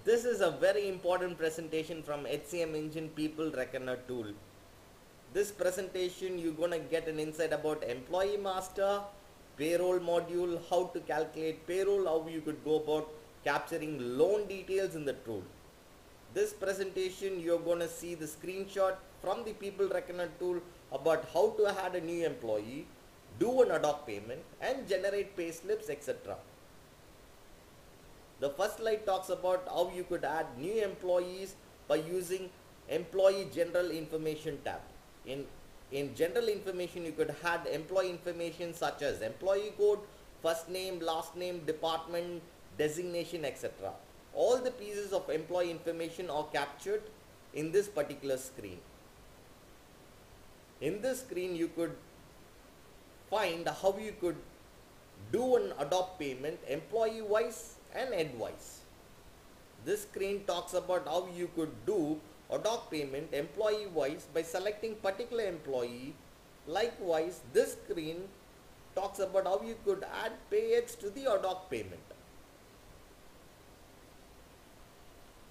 This is a very important presentation from HCM Engine People Reckoner tool. This presentation you're gonna get an insight about employee master, payroll module, how to calculate payroll, how you could go about capturing loan details in the tool. This presentation you're gonna see the screenshot from the People Reckoner tool about how to add a new employee, do an ad hoc payment and generate pay slips, etc. The first slide talks about how you could add new employees by using employee general information tab. In general information, you could add employee information such as employee code, first name, last name, department, designation, etc. All the pieces of employee information are captured in this particular screen. In this screen, you could find how you could do an ad hoc payment employee wise and head wise. This screen talks about how you could do ad hoc payment employee wise by selecting particular employee. Likewise, this screen talks about how you could add payheads to the ad hoc payment.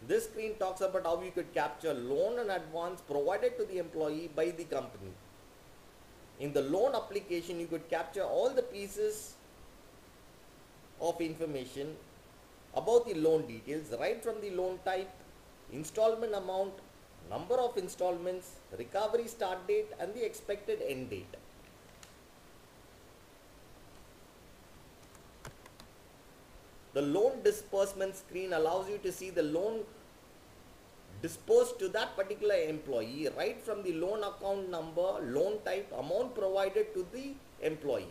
This screen talks about how you could capture loan and advance provided to the employee by the company. In the loan application, you could capture all the pieces of information about the loan details, right from the loan type, installment amount, number of installments, recovery start date and the expected end date. The loan disbursement screen allows you to see the loan disbursed to that particular employee right from the loan account number, loan type, amount provided to the employee.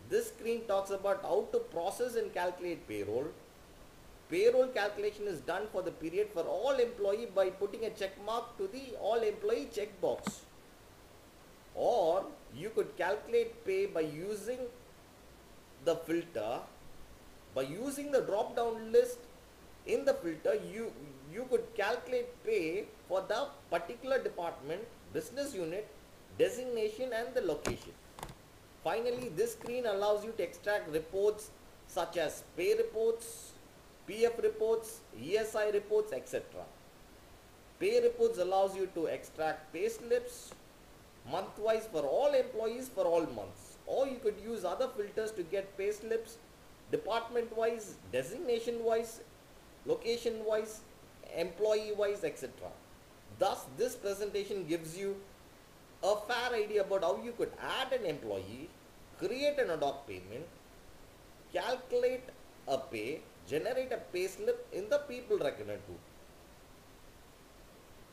This screen talks about how to process and calculate payroll. Payroll calculation is done for the period for all employee by putting a check mark to the all employee checkbox. Or you could calculate pay by using the filter. By using the drop down list in the filter, you could calculate pay for the particular department, business unit, designation and the location. Finally, this screen allows you to extract reports such as pay reports, PF reports, ESI reports, etc. Pay reports allows you to extract pay slips month-wise for all employees for all months. Or you could use other filters to get pay slips department-wise, designation-wise, location-wise, employee-wise, etc. Thus, this presentation gives you a fair idea about how you could add an employee, create an ad hoc payment, calculate a pay, generate a pay slip in the People Reckoner tool.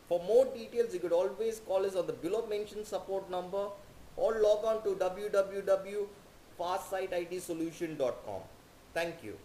For more details, you could always call us on the below mentioned support number or log on to www.fastsightitsolution.com. Thank you.